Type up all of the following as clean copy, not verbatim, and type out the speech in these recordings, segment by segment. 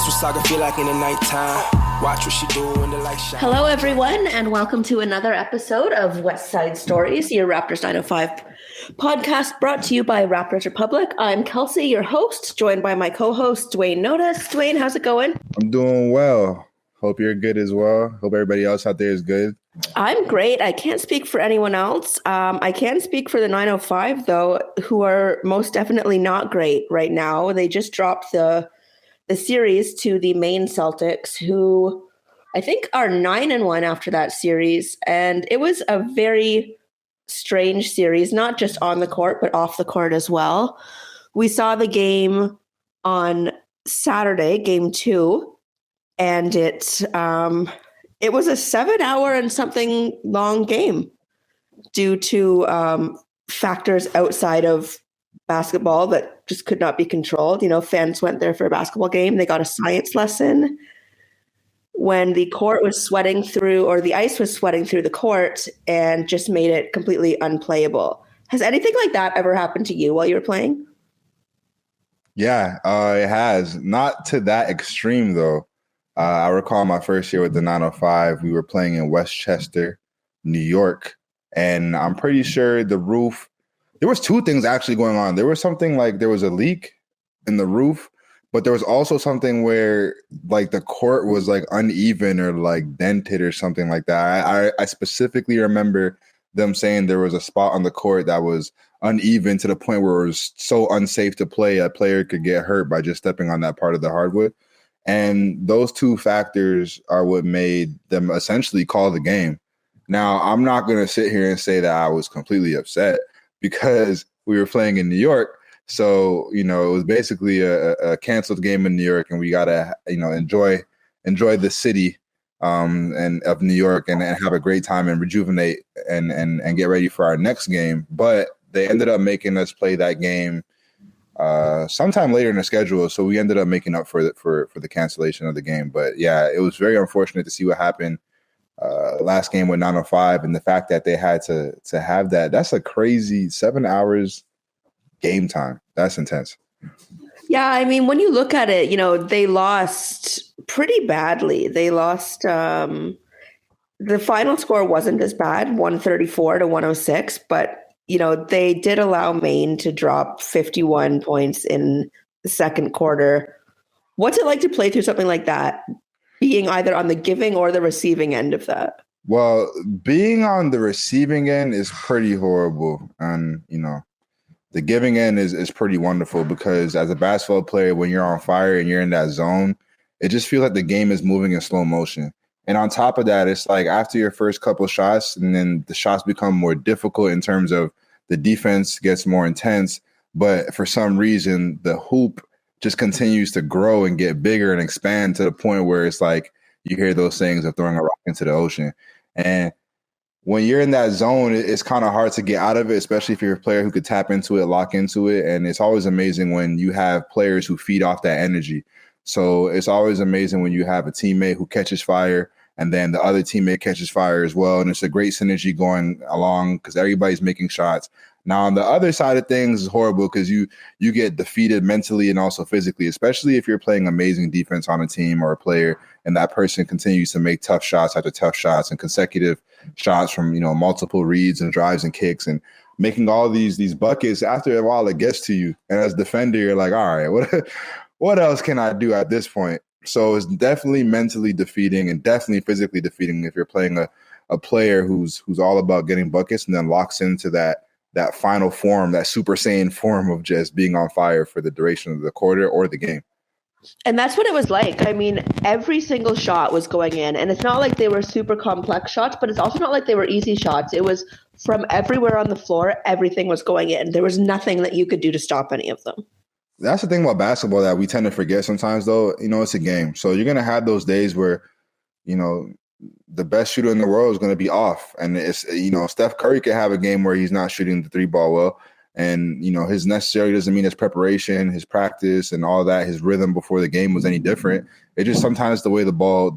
That's what soccer feel like in the nighttime. Watch what she do when the light shine. Hello, everyone, and welcome to another episode of Westside Stories, your Raptors 905 podcast brought to you by Raptors Republic. I'm Kelsey, your host, joined by my co-host, Duane Notice. Duane, how's it going? I'm doing well. Hope you're good as well. Hope everybody else out there is good. I'm great. I can't speak for anyone else. I can speak for the 905, though, who are most definitely not great right now. They just dropped the series to the Maine Celtics, who I think are 9-1 after that series. And it was a very strange series, not just on the court, but off the court as well. We saw the game on Saturday, game 2, and it was a 7-hour and something long game due to factors outside of basketball that just could not be controlled. You know, fans went there for a basketball game. They got a science lesson. When the court was sweating through, or the ice was sweating through the court and just made it completely unplayable. Has anything like that ever happened to you while you were playing? Yeah, it has. Not to that extreme, though. I recall my first year with the 905, we were playing in Westchester, New York, and I'm pretty sure the roof, there was two things actually going on. There was something like there was a leak in the roof, but there was also something where like the court was like uneven or like dented or something like that. I specifically remember them saying there was a spot on the court that was uneven to the point where it was so unsafe to play, a player could get hurt by just stepping on that part of the hardwood. And those two factors are what made them essentially call the game. Now, I'm not going to sit here and say that I was completely upset because we were playing in New York. So, you know, it was basically a canceled game in New York, and we got to, you know, enjoy the city and of New York and have a great time and rejuvenate and get ready for our next game. But they ended up making us play that game sometime later in the schedule, so we ended up making up for the cancellation of the game. But yeah, it was very unfortunate to see what happened last game with 905, and the fact that they had to have that's a crazy 7 hours game time. That's intense. Yeah, I mean, when you look at it, you know, they lost pretty badly. They lost the final score wasn't as bad, 134-106, but you know, they did allow Maine to drop 51 points in the second quarter. What's it like to play through something like that, being either on the giving or the receiving end of that? Well, being on the receiving end is pretty horrible. And, you know, the giving end is pretty wonderful because as a basketball player, when you're on fire and you're in that zone, it just feels like the game is moving in slow motion. And on top of that, it's like after your first couple shots, and then the shots become more difficult in terms of the defense gets more intense. But for some reason, the hoop just continues to grow and get bigger and expand to the point where it's like you hear those things of throwing a rock into the ocean. And when you're in that zone, it's kind of hard to get out of it, especially if you're a player who could tap into it, lock into it. And it's always amazing when you have players who feed off that energy. So it's always amazing when you have a teammate who catches fire and then the other teammate catches fire as well. And it's a great synergy going along because everybody's making shots. Now, on the other side of things is horrible because you get defeated mentally and also physically, especially if you're playing amazing defense on a team or a player and that person continues to make tough shots after tough shots and consecutive shots from, you know, multiple reads and drives and kicks and making all these buckets. After a while, it gets to you. And as a defender, you're like, all right, what else can I do at this point? So it's definitely mentally defeating and definitely physically defeating if you're playing a player who's all about getting buckets and then locks into that final form, that Super Saiyan form of just being on fire for the duration of the quarter or the game. And that's what it was like. I mean, every single shot was going in, and it's not like they were super complex shots, but it's also not like they were easy shots. It was from everywhere on the floor, everything was going in. There was nothing that you could do to stop any of them. That's the thing about basketball that we tend to forget sometimes, though. You know, it's a game. So you're going to have those days where, you know, the best shooter in the world is going to be off. And it's, you know, Steph Curry could have a game where he's not shooting the three ball well. And, you know, his necessarily doesn't mean his preparation, his practice and all that, his rhythm before the game was any different. It just sometimes the way the ball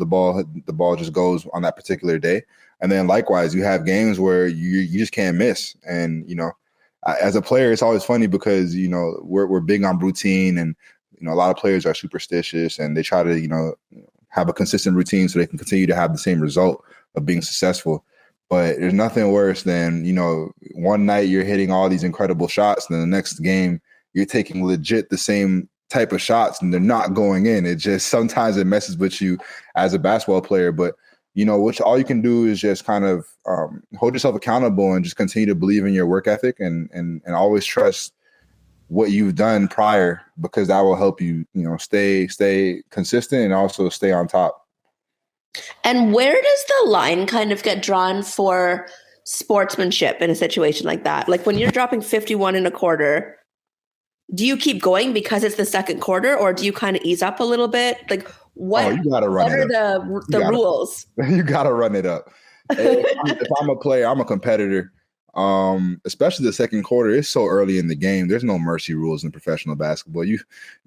just goes on that particular day. And then likewise, you have games where you just can't miss. And, you know, as a player, it's always funny because, you know, we're big on routine and a lot of players are superstitious and they try to, have a consistent routine so they can continue to have the same result of being successful. But there's nothing worse than, one night you're hitting all these incredible shots and then the next game you're taking legit the same type of shots and they're not going in. It just sometimes it messes with you as a basketball player. But, which all you can do is just kind of hold yourself accountable and just continue to believe in your work ethic and always trust what you've done prior, because that will help you, stay consistent and also stay on top. And where does the line kind of get drawn for sportsmanship in a situation like that? Like when you're dropping 51 in a quarter, do you keep going because it's the second quarter, or do you kind of ease up a little bit? Like what are the rules? You got to run it up. If I'm a player, I'm a competitor. Especially the second quarter, it's so early in the game. There's no mercy rules in professional basketball. You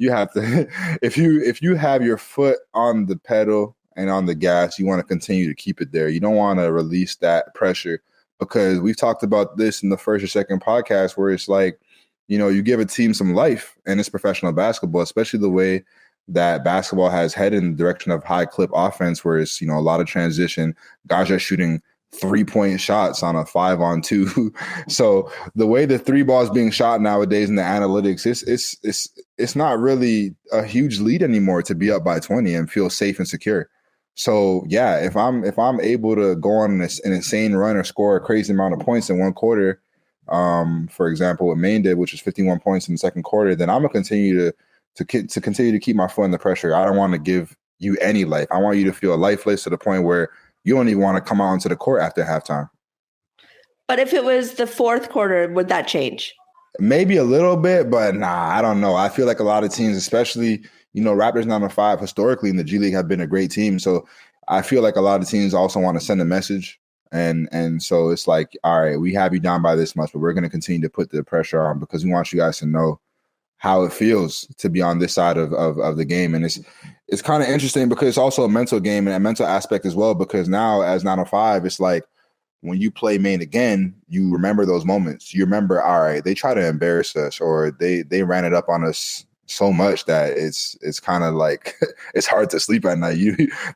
have to, if you have your foot on the pedal and on the gas, you want to continue to keep it there. You don't want to release that pressure, because we've talked about this in the first or second podcast where it's like, you give a team some life, and it's professional basketball, especially the way that basketball has headed in the direction of high clip offense, where it's, a lot of transition. Guys are shooting 3-point shots on a 5-on-2. So the way the 3 ball is being shot nowadays in the analytics, it's not really a huge lead anymore to be up by 20 and feel safe and secure. So yeah, if I'm able to go on an insane run or score a crazy amount of points in one quarter, for example, what Maine did, which was 51 points in the second quarter, then I'm gonna continue to continue to keep my foot in the pressure. I don't want to give you any life. I want you to feel lifeless to the point where you don't even want to come out onto the court after halftime. But if it was the fourth quarter, would that change? Maybe a little bit, but nah, I don't know. I feel like a lot of teams, especially, Raptors 905 historically in the G League have been a great team. So I feel like a lot of teams also want to send a message. And so it's like, all right, we have you down by this much, but we're going to continue to put the pressure on because we want you guys to know how it feels to be on this side of the game. And it's kind of interesting because it's also a mental game and a mental aspect as well, because now as 905, it's like when you play Maine again, you remember those moments. You remember, all right, they try to embarrass us, or they ran it up on us so much that it's kind of like it's hard to sleep at night.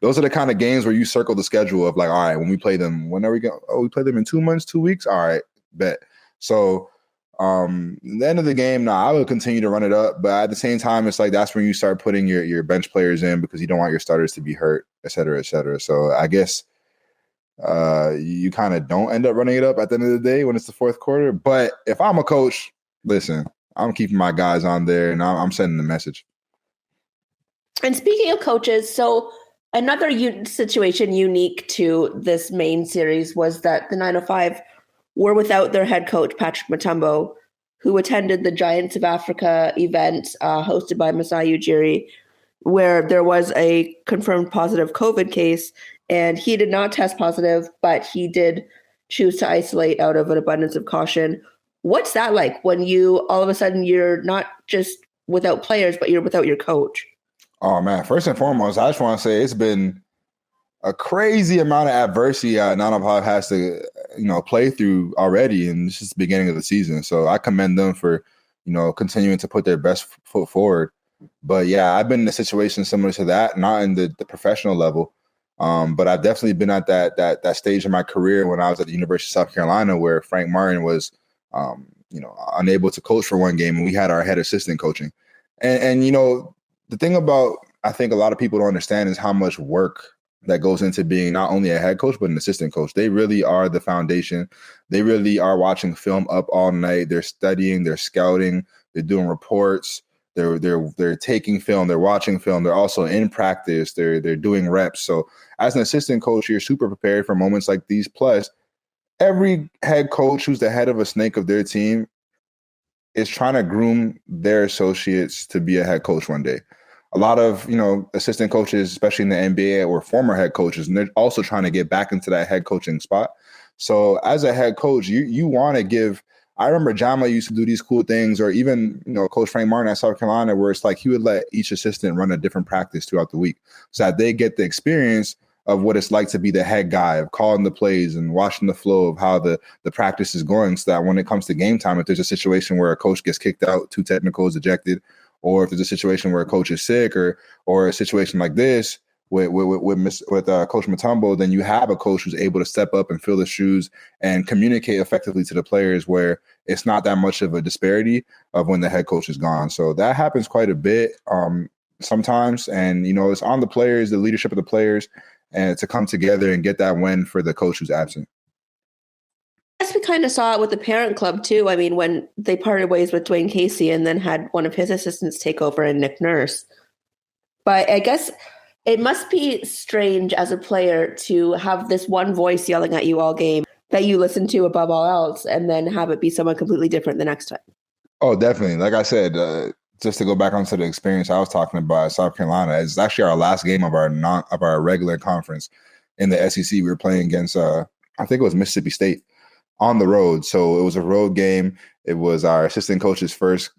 Those are the kind of games where you circle the schedule of like, all right, when we play them, when are we going? Oh, we play them in 2 months, 2 weeks. All right, bet. So the end of the game, I would continue to run it up, but at the same time, it's like that's when you start putting your bench players in because you don't want your starters to be hurt, et cetera, et cetera. So I guess you kind of don't end up running it up at the end of the day when it's the fourth quarter. But if I'm a coach, listen, I'm keeping my guys on there and I'm sending the message. And speaking of coaches, so another situation unique to this Maine series was that the 905 were without their head coach, Patrick Mutombo, who attended the Giants of Africa event hosted by Masai Ujiri, where there was a confirmed positive COVID case, and he did not test positive, but he did choose to isolate out of an abundance of caution. What's that like when you all of a sudden you're not just without players, but you're without your coach? Oh, man. First and foremost, I just want to say it's been a crazy amount of adversity Nanopov has to, play through already, and this is the beginning of the season. So I commend them for, continuing to put their best foot forward. But yeah, I've been in a situation similar to that, not in the professional level, but I've definitely been at that stage in my career when I was at the University of South Carolina, where Frank Martin was, unable to coach for one game, and we had our head assistant coaching. And the thing about I think a lot of people don't understand is how much work that goes into being not only a head coach, but an assistant coach. They really are the foundation. They really are watching film up all night. They're studying, they're scouting, they're doing reports, they're taking film, they're watching film. They're also in practice. They're doing reps. So as an assistant coach, you're super prepared for moments like these. Plus, every head coach who's the head of a snake of their team is trying to groom their associates to be a head coach one day. A lot of, assistant coaches, especially in the NBA, or former head coaches, and they're also trying to get back into that head coaching spot. So as a head coach, you want to give – I remember Jama used to do these cool things, or even, Coach Frank Martin at South Carolina, where it's like he would let each assistant run a different practice throughout the week so that they get the experience of what it's like to be the head guy, of calling the plays and watching the flow of how the practice is going, so that when it comes to game time, if there's a situation where a coach gets kicked out, 2 technicals, ejected, or if there's a situation where a coach is sick, or a situation like this with Coach Mutombo, then you have a coach who's able to step up and fill the shoes and communicate effectively to the players, where it's not that much of a disparity of when the head coach is gone. So that happens quite a bit sometimes, and it's on the players, the leadership of the players, and to come together and get that win for the coach who's absent. I guess we kind of saw it with the parent club too. I mean, when they parted ways with Duane and Kelsea and then had one of his assistants take over and Nick Nurse. But I guess it must be strange as a player to have this one voice yelling at you all game that you listen to above all else, and then have it be someone completely different the next time. Oh, definitely. Like I said, just to go back onto the experience I was talking about, South Carolina, it's actually our last game of our regular conference in the SEC. We were playing against, I think it was Mississippi State on the road. So it was a road game. It was our assistant coach's first,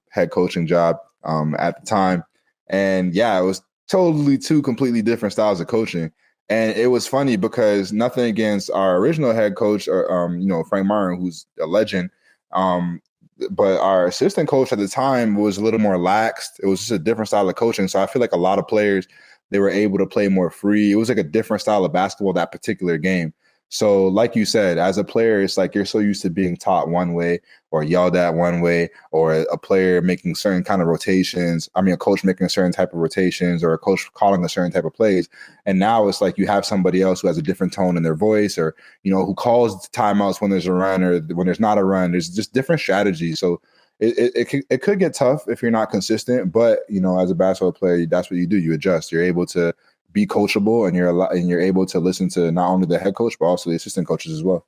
head coaching job at the time. And yeah, it was totally two completely different styles of coaching. And it was funny because nothing against our original head coach, or, Frank Martin, who's a legend. But our assistant coach at the time was a little more laxed. It was just a different style of coaching. So I feel like a lot of players, they were able to play more free. It was like a different style of basketball that particular game. So like you said, as a player, it's like you're so used to being taught one way or yelled at one way, or a player making certain kind of rotations. I mean, a coach making a certain type of rotations, or a coach calling a certain type of plays. And now it's like you have somebody else who has a different tone in their voice, or, who calls timeouts when there's a run or when there's not a run. There's just different strategies. So it could get tough if you're not consistent. But, as a basketball player, that's what you do. You adjust. You're able to be coachable, and you're able to listen to not only the head coach, but also the assistant coaches as well.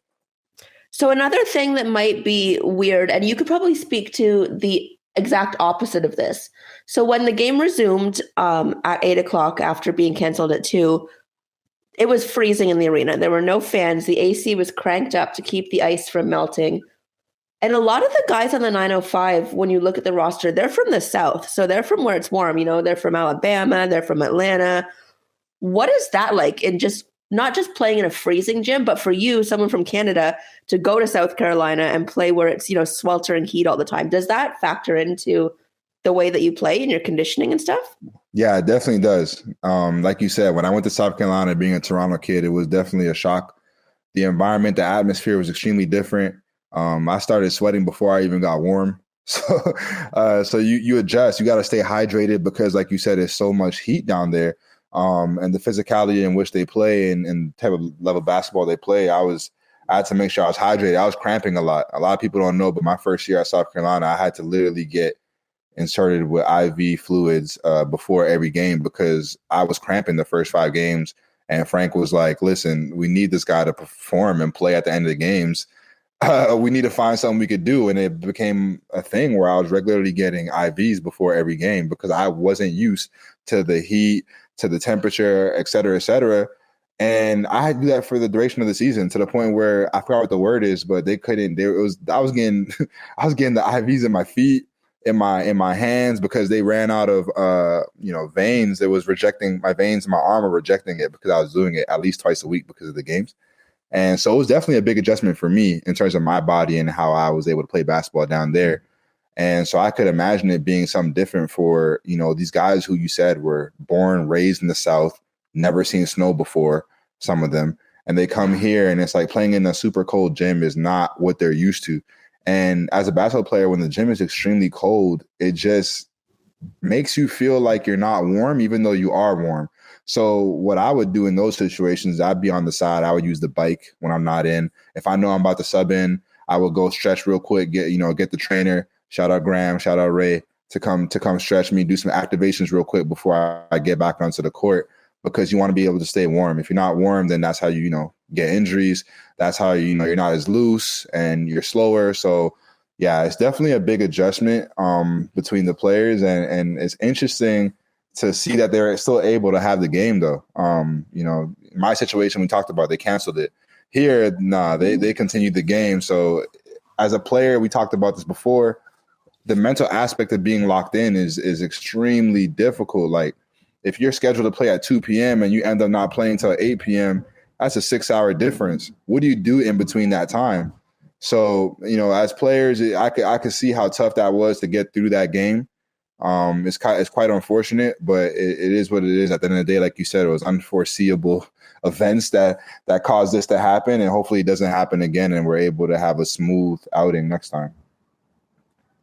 So another thing that might be weird, and you could probably speak to the exact opposite of this. So when the game resumed at 8:00 after being canceled at 2, it was freezing in the arena. There were no fans. The AC was cranked up to keep the ice from melting. And a lot of the guys on the 905, when you look at the roster, they're from the South. So they're from where it's warm. They're from Alabama. They're from Atlanta. What is that like in just not just playing in a freezing gym, but for you, someone from Canada, to go to South Carolina and play where it's, sweltering heat all the time? Does that factor into the way that you play and your conditioning and stuff? Yeah, it definitely does. Like you said, when I went to South Carolina, being a Toronto kid, it was definitely a shock. The environment, the atmosphere was extremely different. I started sweating before I even got warm. So you adjust. You got to stay hydrated because, like you said, there's so much heat down there. And the physicality in which they play and type of level of basketball they play, I had to make sure I was hydrated. I was cramping a lot. A lot of people don't know, but my first year at South Carolina, I had to literally get inserted with IV fluids before every game because I was cramping the first 5 games. And Frank was like, listen, we need this guy to perform and play at the end of the games. We need to find something we could do. And it became a thing where I was regularly getting IVs before every game because I wasn't used to the heat, to the temperature, et cetera, et cetera. And I had to do that for the duration of the season to the point where I forgot what the word is, but they couldn't. I was getting the IVs in my feet, in my hands because they ran out of veins. It was rejecting my veins in my arm were rejecting it because I was doing it at least twice a week because of the games. And so it was definitely a big adjustment for me in terms of my body and how I was able to play basketball down there. And so I could imagine it being something different for, these guys who you said were born, raised in the South, never seen snow before, some of them. And they come here and it's like playing in a super cold gym is not what they're used to. And as a basketball player, when the gym is extremely cold, it just makes you feel like you're not warm, even though you are warm. So what I would do in those situations, I'd be on the side. I would use the bike when I'm not in. If I know I'm about to sub in, I would go stretch real quick, get the trainer, shout out Graham, shout out Ray, to come stretch me, do some activations real quick before I get back onto the court, because you want to be able to stay warm. If you're not warm, then that's how you get injuries. That's how you're not as loose and you're slower. So yeah, it's definitely a big adjustment between the players, and it's interesting to see that they're still able to have the game though. In my situation, we talked about, they canceled it. Here, they continued the game. So as a player, we talked about this before, the mental aspect of being locked in is extremely difficult. Like if you're scheduled to play at 2 p.m. and you end up not playing until 8 p.m., that's a 6-hour difference. What do you do in between that time? So, as players, I could see how tough that was to get through that game. It's quite unfortunate, but it is what it is. At the end of the day, like you said, it was unforeseeable events that caused this to happen, and hopefully it doesn't happen again, and we're able to have a smooth outing next time.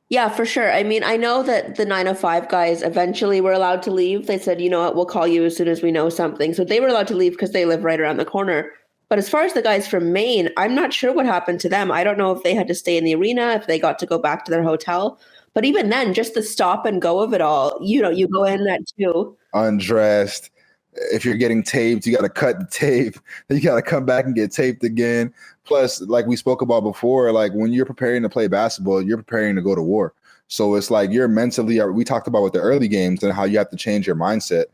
Yeah, for sure. I mean, I know that the 905 guys eventually were allowed to leave. They said, you know what, we'll call you as soon as we know something. So they were allowed to leave because they live right around the corner. But as far as the guys from Maine, I'm not sure what happened to them. I don't know if they had to stay in the arena, if they got to go back to their hotel. But even then, just the stop and go of it all, you know, you go in at 2. Undressed. If you're getting taped, you got to cut the tape. You got to come back and get taped again. Plus, like we spoke about before, like when you're preparing to play basketball, you're preparing to go to war. So it's like you're mentally, we talked about with the early games and how you have to change your mindset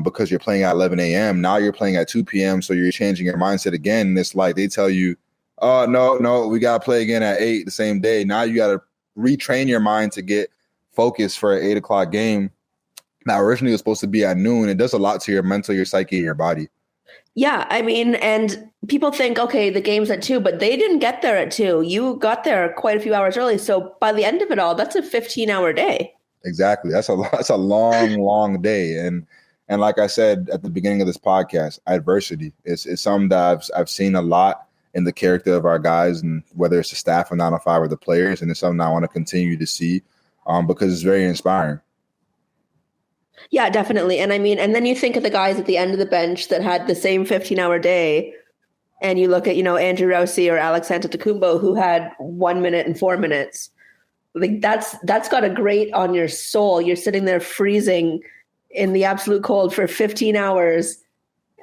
because you're playing at 11 a.m. Now you're playing at 2 p.m. So you're changing your mindset again. And it's like they tell you, oh, no, we got to play again at 8 the same day. Now you got to retrain your mind to get focused for an 8 o'clock game. Now, originally it was supposed to be at noon. It does a lot to your mental, your psyche, and your body. Yeah, I mean, and people think, okay, the game's at 2, but they didn't get there at 2. You got there quite a few hours early. So by the end of it all, that's a 15-hour day. Exactly. That's a long day. And like I said at the beginning of this podcast, adversity is something that I've seen a lot in the character of our guys, and whether it's the staff of 905 or the players, and it's something I want to continue to see because it's very inspiring. Yeah, definitely. And I mean, and then you think of the guys at the end of the bench that had the same 15-hour day, and you look at, you know, Andrew Rowsey or Alex Antetokounmpo, who had 1 minute and 4 minutes. Like that's got a grate on your soul. You're sitting there freezing in the absolute cold for 15 hours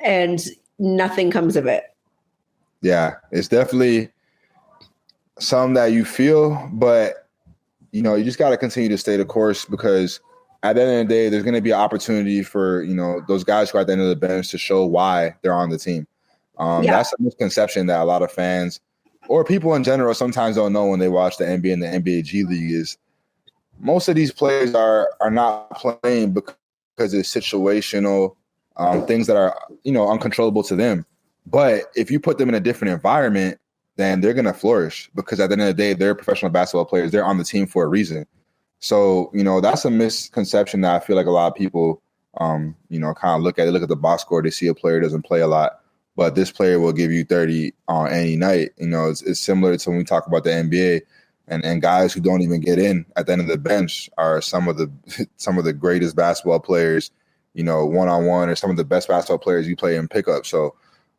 and nothing comes of it. Yeah, it's definitely something that you feel, but you know, you just got to continue to stay the course because at the end of the day, there's going to be an opportunity for, you know, those guys who are at the end of the bench to show why they're on the team. That's a misconception that a lot of fans or people in general sometimes don't know when they watch the NBA and the NBA G League is most of these players are not playing because it's situational things that are, you know, uncontrollable to them. But if you put them in a different environment, then they're going to flourish because at the end of the day, they're professional basketball players. They're on the team for a reason. So, you know, that's a misconception that I feel like a lot of people, you know, kind of look at the box score. They see a player doesn't play a lot, but this player will give you 30 on any night. You know, it's similar to when we talk about the NBA and guys who don't even get in at the end of the bench are some of the greatest basketball players, you know, one-on-one or some of the best basketball players you play in pickup. So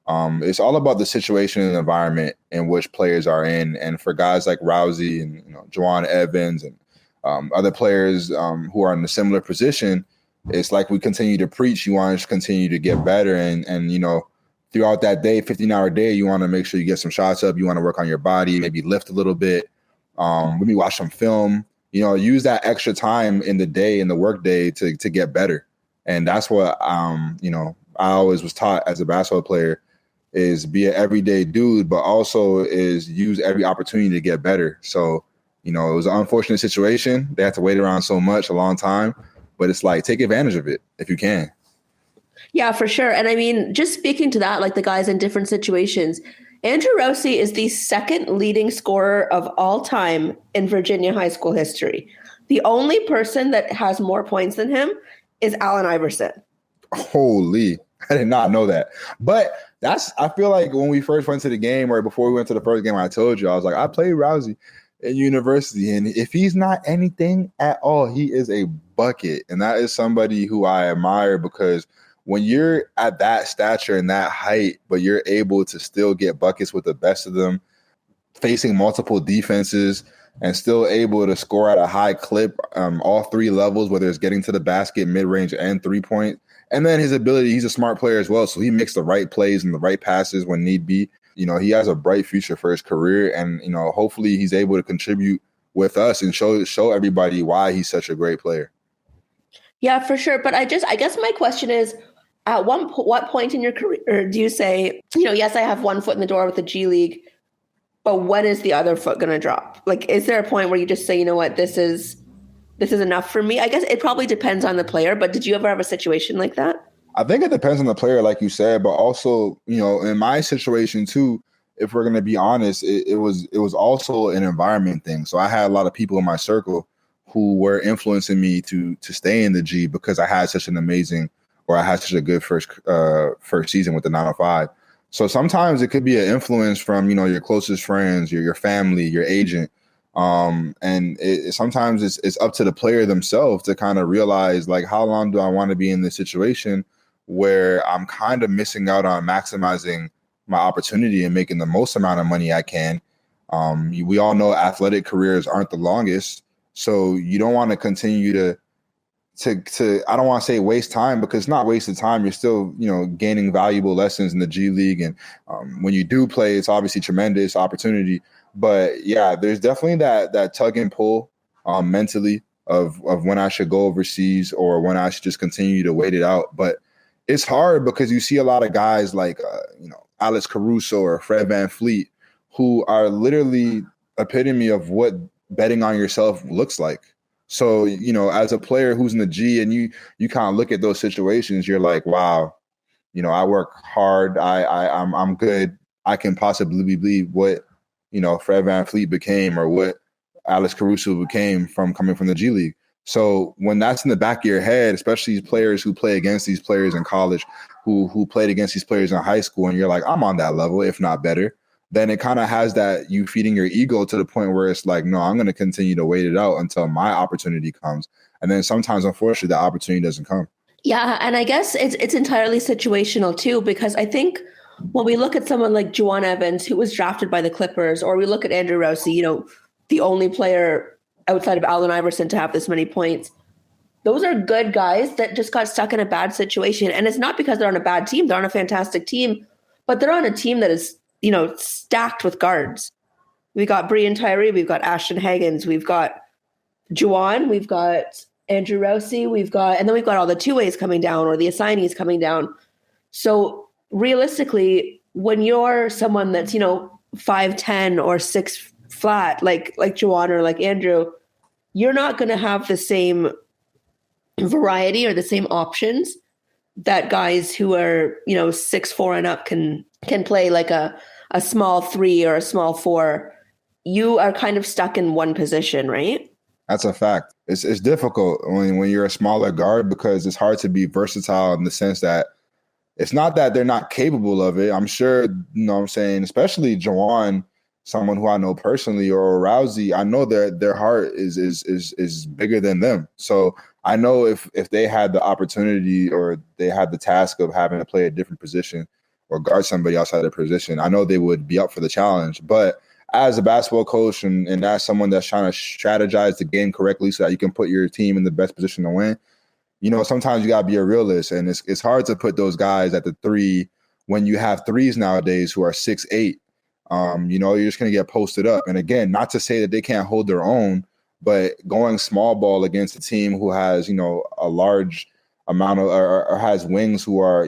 it's all about the situation and environment in which players are in. And for guys like Rowsey and, you know, Duane Evans and other players who are in a similar position, it's like we continue to preach. You want to continue to get better. And you know, throughout that day, 15-hour day, you want to make sure you get some shots up. You want to work on your body, maybe lift a little bit. Maybe watch some film. You know, use that extra time in the day, in the work day to get better. And that's what, you know, I always was taught as a basketball player is be an everyday dude, but also is use every opportunity to get better. So, you know, it was an unfortunate situation. They had to wait around so much, a long time, but it's like, take advantage of it if you can. Yeah, for sure. And I mean, just speaking to that, like the guys in different situations, Andrew Rossi is the second leading scorer of all time in Virginia high school history. The only person that has more points than him is Allen Iverson. Holy, I did not know that. But I feel like when we first went to the game or before we went to the first game, I told you, I was like, I played Rowsey in university. And if he's not anything at all, he is a bucket. And that is somebody who I admire because when you're at that stature and that height, but you're able to still get buckets with the best of them, facing multiple defenses and still able to score at a high clip, all three levels, whether it's getting to the basket, mid-range, and three-point. And then his ability, he's a smart player as well, so he makes the right plays and the right passes when need be. You know, he has a bright future for his career, and, you know, hopefully he's able to contribute with us and show everybody why he's such a great player. Yeah, for sure. But I guess my question is, at what point in your career do you say, you know, yes, I have one foot in the door with the G League, but when is the other foot going to drop? Like, is there a point where you just say, you know what, this is enough for me? I guess it probably depends on the player, but did you ever have a situation like that? I think it depends on the player, like you said, but also, you know, in my situation too, if we're going to be honest, it was also an environment thing. So I had a lot of people in my circle who were influencing me to stay in the G because I had such a good first season with the 905. So sometimes it could be an influence from, your closest friends, your family, your agent. And sometimes it's up to the player themselves to kind of realize, like, how long do I want to be in this situation where I'm kind of missing out on maximizing my opportunity and making the most amount of money I can. We all know athletic careers aren't the longest, so you don't want to continue to I don't want to say waste time, because it's not wasted time. You're still, gaining valuable lessons in the G League. And when you do play, it's obviously tremendous opportunity. But yeah, there's definitely that tug and pull mentally of when I should go overseas or when I should just continue to wait it out. But it's hard because you see a lot of guys like, Alex Caruso or Fred VanVleet, who are literally epitome of what betting on yourself looks like. So, as a player who's in the G and you kind of look at those situations, you're like, wow, I work hard. I'm good. I can possibly be what, Fred VanVleet became or what Alex Caruso became from coming from the G League. So when that's in the back of your head, especially players who play against these players in college, who played against these players in high school, and you're like, I'm on that level, if not better, then it kind of has that you feeding your ego to the point where it's like, no, I'm going to continue to wait it out until my opportunity comes. And then sometimes, unfortunately, the opportunity doesn't come. Yeah, and I guess it's entirely situational too, because I think when we look at someone like Juwan Evans, who was drafted by the Clippers, or we look at Andrew Rossi, the only player outside of Allen Iverson to have this many points, those are good guys that just got stuck in a bad situation. And it's not because they're on a bad team. They're on a fantastic team, but they're on a team that is, stacked with guards. We got Brian Tyree, we've got Ashton Higgins, we've got Juwan, we've got Andrew Rossi, and then we've got all the two-ways coming down or the assignees coming down. So realistically, when you're someone that's, 5'10" or 6 flat, like Juwan or like Andrew, you're not going to have the same variety or the same options that guys who are, 6'4" and up can play, like a small 3 or a small 4. You are kind of stuck in one position, right? That's a fact. It's difficult when you're a smaller guard, because it's hard to be versatile in the sense that it's not that they're not capable of it. I'm sure, especially Juwan, someone who I know personally, or Rowsey, I know their heart is bigger than them. So I know if they had the opportunity or they had the task of having to play a different position or guard somebody outside their position, I know they would be up for the challenge. But as a basketball coach and as someone that's trying to strategize the game correctly so that you can put your team in the best position to win, sometimes you got to be a realist. And it's hard to put those guys at the 3 when you have threes nowadays who are 6'8". You're just going to get posted up. And again, not to say that they can't hold their own, but going small ball against a team who has, a large amount of or has wings who are,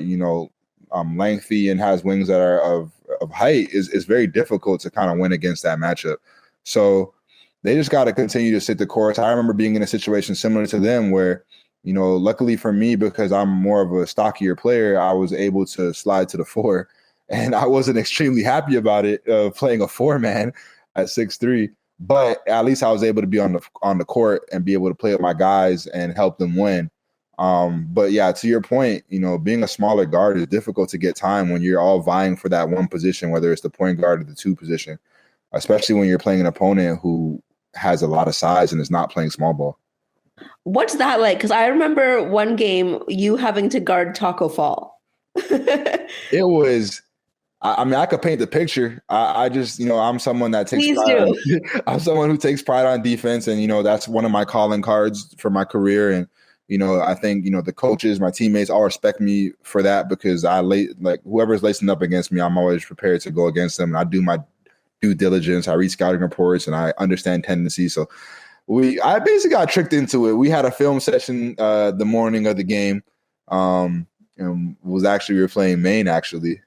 lengthy and has wings that are of height is very difficult to kind of win against that matchup. So they just got to continue to sit the course. I remember being in a situation similar to them where, luckily for me, because I'm more of a stockier player, I was able to slide to the 4. And I wasn't extremely happy about it, playing a 4-man at 6'3". But at least I was able to be on the court and be able to play with my guys and help them win. But yeah, to your point, being a smaller guard is difficult to get time when you're all vying for that one position, whether it's the point guard or the 2 position, especially when you're playing an opponent who has a lot of size and is not playing small ball. What's that like? Because I remember one game you having to guard Tacko Fall. It was... I could paint the picture. I just, I'm someone that takes I'm someone who takes pride on defense. And, that's one of my calling cards for my career. And, I think, the coaches, my teammates all respect me for that, because whoever's lacing up against me, I'm always prepared to go against them. And I do my due diligence. I read scouting reports and I understand tendencies. So I basically got tricked into it. We had a film session the morning of the game. And we were playing Maine, actually.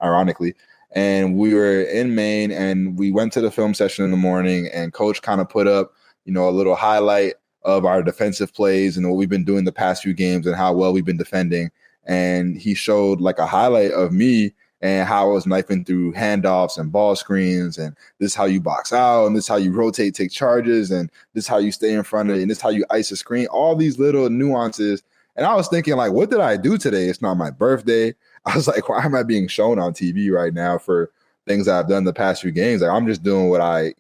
Ironically. And we were in Maine and we went to the film session in the morning, and coach kind of put up, a little highlight of our defensive plays and what we've been doing the past few games and how well we've been defending. And he showed like a highlight of me and how I was knifing through handoffs and ball screens, and this is how you box out, and this is how you rotate, take charges, and this is how you stay in front of it, and this is how you ice a screen, all these little nuances. And I was thinking, like, what did I do today? It's not my birthday. I was like, why am I being shown on TV right now for things that I've done the past few games? Like, I'm just doing what I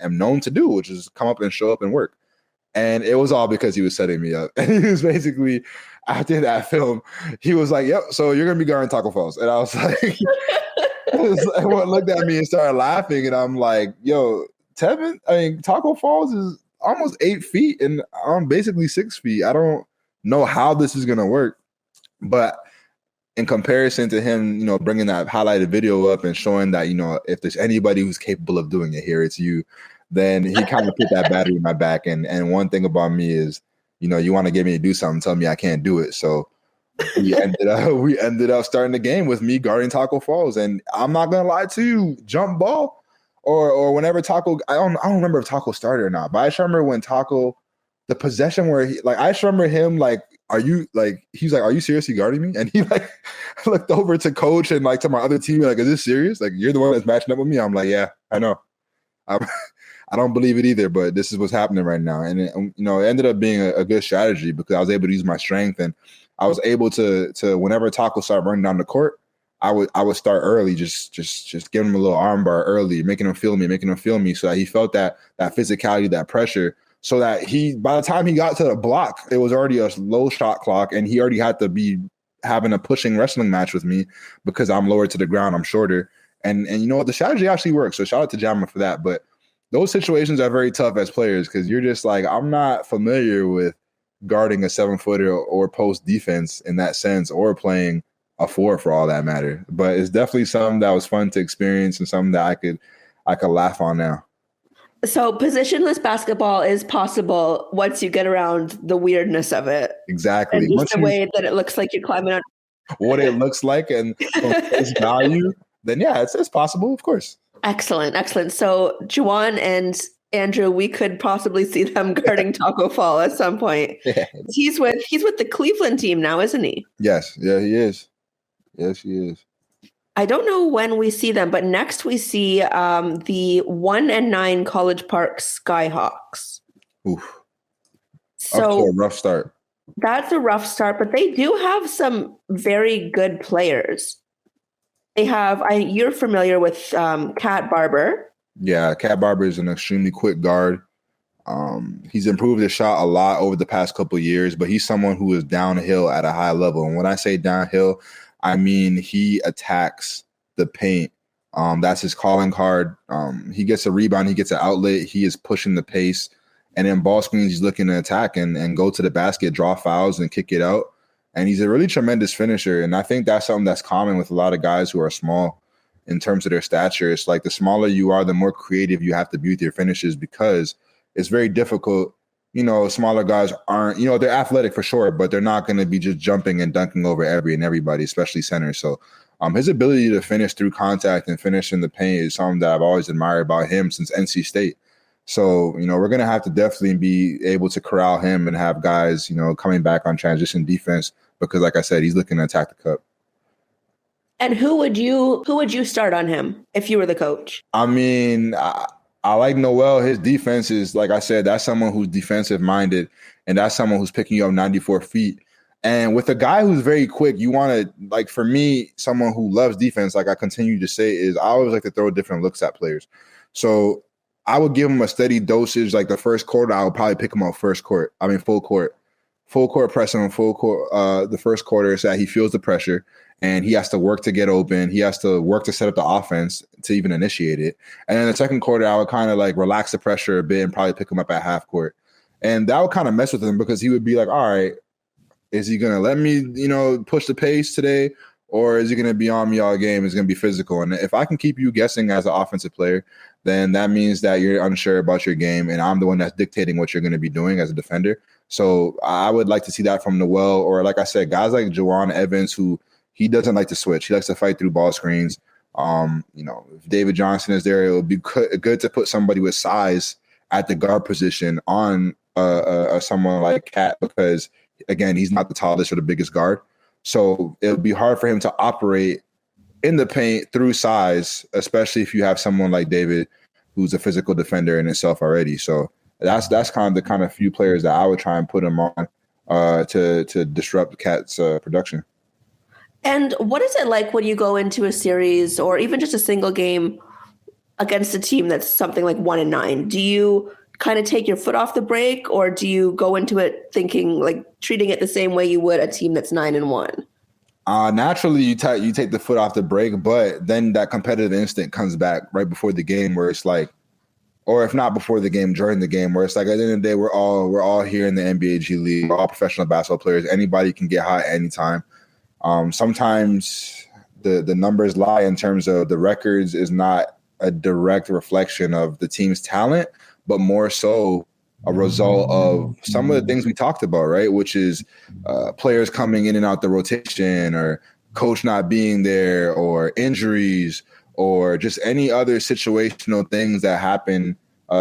am known to do, which is come up and show up and work. And it was all because he was setting me up. And he was basically, after that film, he was like, yep, so you're going to be guarding Tacko Falls. And I was like, everyone looked at me and started laughing. And I'm like, yo, Tacko Falls is almost 8 feet and I'm basically 6 feet. I don't know how this is going to work. But in comparison to him, you know, bringing that highlighted video up and showing that, you know, if there's anybody who's capable of doing it here, it's you. Then he kind of put that battery in my back. And one thing about me is, you know, you want to get me to do something, tell me I can't do it. So we ended up starting the game with me guarding Tacko Falls. And I'm not gonna lie to you, jump ball or whenever Tacko, I don't remember if Tacko started or not, but I just remember when Tacko, the possession where I just remember him like, he's like, are you seriously guarding me? And he like looked over to coach and like to my other team, like, is this serious? Like, you're the one that's matching up with me? I'm like, yeah, I know. I don't believe it either, but this is what's happening right now. And it, you know, it ended up being a good strategy because I was able to use my strength, and I was able to whenever Tacko started running down the court, I would start early, just giving him a little arm bar early, making him feel me so that he felt that physicality, that pressure, so that by the time he got to the block, it was already a low shot clock, and he already had to be having a pushing wrestling match with me because I'm lower to the ground, I'm shorter. And you know what, the strategy actually works. So shout out to Jammer for that. But those situations are very tough as players because you're just like, I'm not familiar with guarding a 7-footer or post defense in that sense, or playing a 4 for all that matter. But it's definitely something that was fun to experience and something that I could laugh on now. So positionless basketball is possible once you get around the weirdness of it. Exactly. And just the way that it looks like you're climbing on. What it looks like and its value, then yeah, it's possible, of course. Excellent. So Duane and Andrew, we could possibly see them guarding Tacko Fall at some point. Yeah. He's with the Cleveland team now, isn't he? Yes. Yeah, he is. Yes, he is. I don't know when we see them, but next we see the 1-9 College Park Skyhawks. Oof. So up to a rough start. That's a rough start, but they do have some very good players. They have, you're familiar with Cat Barber. Yeah, Cat Barber is an extremely quick guard. He's improved his shot a lot over the past couple of years, but he's someone who is downhill at a high level. And when I say downhill, I mean he attacks the paint. That's his calling card. He gets a rebound, he gets an outlet, he is pushing the pace. And in ball screens, he's looking to attack and go to the basket, draw fouls, and kick it out. And he's a really tremendous finisher. And I think that's something that's common with a lot of guys who are small in terms of their stature. It's like the smaller you are, the more creative you have to be with your finishes because it's very difficult. You know, smaller guys aren't, you know, they're athletic for sure, but they're not going to be just jumping and dunking over everybody, especially centers. So his ability to finish through contact and finish in the paint is something that I've always admired about him since NC State. So, you know, we're going to have to definitely be able to corral him and have guys, you know, coming back on transition defense because, like I said, he's looking to attack the cup. And who would you start on him if you were the coach? I mean, I like Noel. His defense is, like I said, that's someone who's defensive minded, and that's someone who's picking you up 94 feet. And with a guy who's very quick, you want to, like, for me, someone who loves defense, like I continue to say, is I always like to throw different looks at players. So I would give him a steady dosage. Like the first quarter, I would probably pick him up full court pressing on full court. The first quarter so that he feels the pressure and he has to work to get open. He has to work to set up the offense to even initiate it. And then the second quarter, I would kind of like relax the pressure a bit and probably pick him up at half court. And that would kind of mess with him because he would be like, all right, is he going to let me, you know, push the pace today? Or is he going to be on me all game? It's going to be physical. And if I can keep you guessing as an offensive player, then that means that you're unsure about your game. And I'm the one that's dictating what you're going to be doing as a defender. So I would like to see that from Noel, or like I said, guys like Juwan Evans, who he doesn't like to switch. He likes to fight through ball screens. You know, if David Johnson is there, it would be good to put somebody with size at the guard position on someone like Cat because, again, he's not the tallest or the biggest guard. So it would be hard for him to operate in the paint through size, especially if you have someone like David, who's a physical defender in itself already. So that's kind of the few players that I would try and put him on to disrupt Cat's production. And what is it like when you go into a series or even just a single game against a team that's something like 1-9? Do you kind of take your foot off the brake, or do you go into it thinking, like, treating it the same way you would a team that's 9-1? Naturally, you take the foot off the brake, but then that competitive instinct comes back right before the game, where it's like, or if not before the game, during the game, where it's like, at the end of the day, we're all here in the NBA G League. We're all professional basketball players. Anybody can get hot anytime. Sometimes the numbers lie in terms of the records is not a direct reflection of the team's talent, but more so a result of some of the things we talked about, right? Which is players coming in and out the rotation, or coach not being there, or injuries, or just any other situational things that happen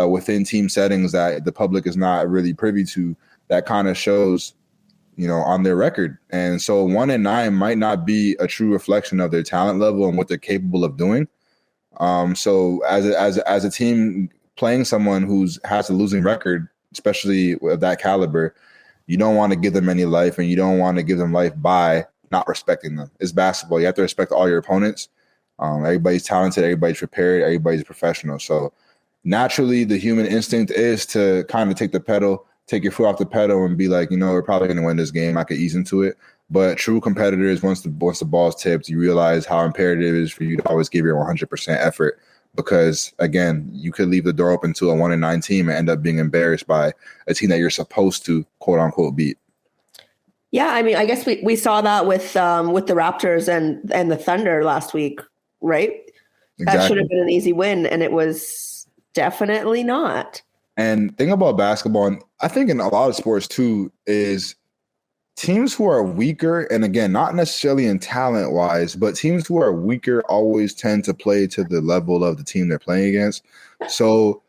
within team settings that the public is not really privy to, that kind of shows, on their record. And so 1-9 might not be a true reflection of their talent level and what they're capable of doing. So as a team playing someone who has a losing record, especially with that caliber, you don't want to give them any life, and you don't want to give them life by not respecting them. It's basketball. You have to respect all your opponents. Everybody's talented. Everybody's prepared. Everybody's professional. So naturally, the human instinct is to kind of take your foot off the pedal and be like, we're probably going to win this game. I could ease into it. But true competitors, once the ball's tipped, you realize how imperative it is for you to always give your 100% effort. Because, again, you could leave the door open to a 1-9 team and end up being embarrassed by a team that you're supposed to, quote unquote, beat. Yeah, I mean, I guess we saw that with the Raptors and the Thunder last week, right? Exactly. That should have been an easy win, and it was definitely not. And thing about basketball, and I think in a lot of sports too, is teams who are weaker, and again, not necessarily in talent wise, but teams who are weaker always tend to play to the level of the team they're playing against. So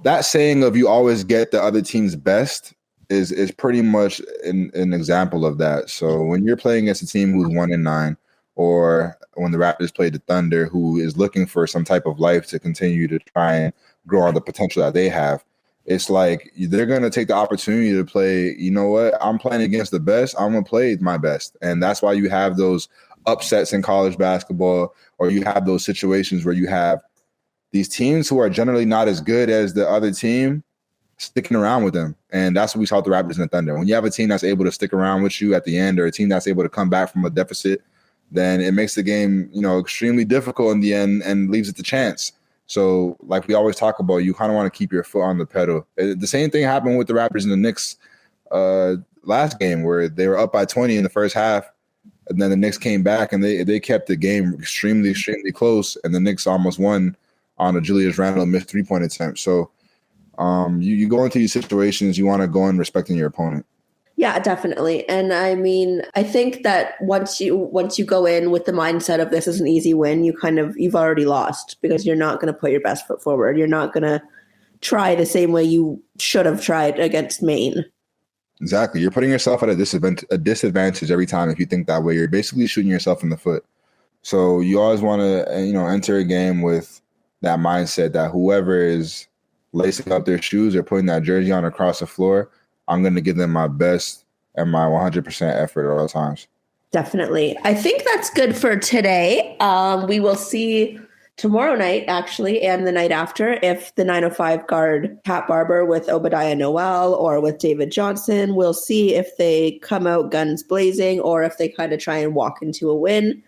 that saying of you always get the other team's best is pretty much an example of that. So when you're playing against a team who's 1-9, or when the Raptors played the Thunder, who is looking for some type of life to continue to try and grow on the potential that they have, it's like they're going to take the opportunity to play, you know what, I'm playing against the best, I'm going to play my best. And that's why you have those upsets in college basketball, or you have those situations where you have these teams who are generally not as good as the other team sticking around with them. And that's what we saw with the Raptors and the Thunder. When you have a team that's able to stick around with you at the end, or a team that's able to come back from a deficit, then it makes the game, extremely difficult in the end and leaves it to chance. So like we always talk about, you kind of want to keep your foot on the pedal. The same thing happened with the Raptors and the Knicks last game, where they were up by 20 in the first half. And then the Knicks came back and they kept the game extremely, extremely close. And the Knicks almost won on a Julius Randle missed 3-point attempt. So you go into these situations, you want to go in respecting your opponent. Yeah, definitely. And I mean, I think that once you go in with the mindset of this is an easy win, you've already lost, because you're not going to put your best foot forward. You're not going to try the same way you should have tried against Maine. Exactly. You're putting yourself at a disadvantage every time if you think that way. You're basically shooting yourself in the foot. So you always want to, enter a game with that mindset that whoever is lacing up their shoes or putting that jersey on across the floor, I'm going to give them my best and my 100% effort at all times. Definitely. I think that's good for today. We will see tomorrow night, actually, and the night after, if the 905 guard Pat Barber with Obadiah Noel or with David Johnson. We'll see if they come out guns blazing or if they kind of try and walk into a win.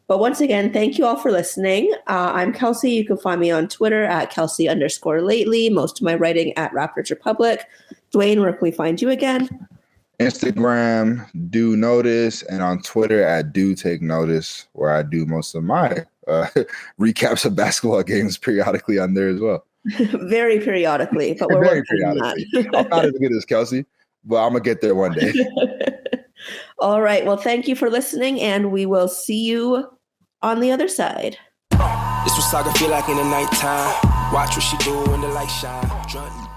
But once again, thank you all for listening. I'm Kelsey. You can find me on Twitter at Kelsey_lately. Most of my writing at Raptors Republic. Duane, where can we find you again? Instagram, Do Notice, and on Twitter at Do Take Notice, where I do most of my recaps of basketball games periodically on there as well. Very periodically, but we're very working on that. I'm not as good as Kelsey, but I'm going to get there one day. All right. Well, thank you for listening, and we will see you on the other side. This was Saga feel like in the nighttime. Watch what she do when the light shine.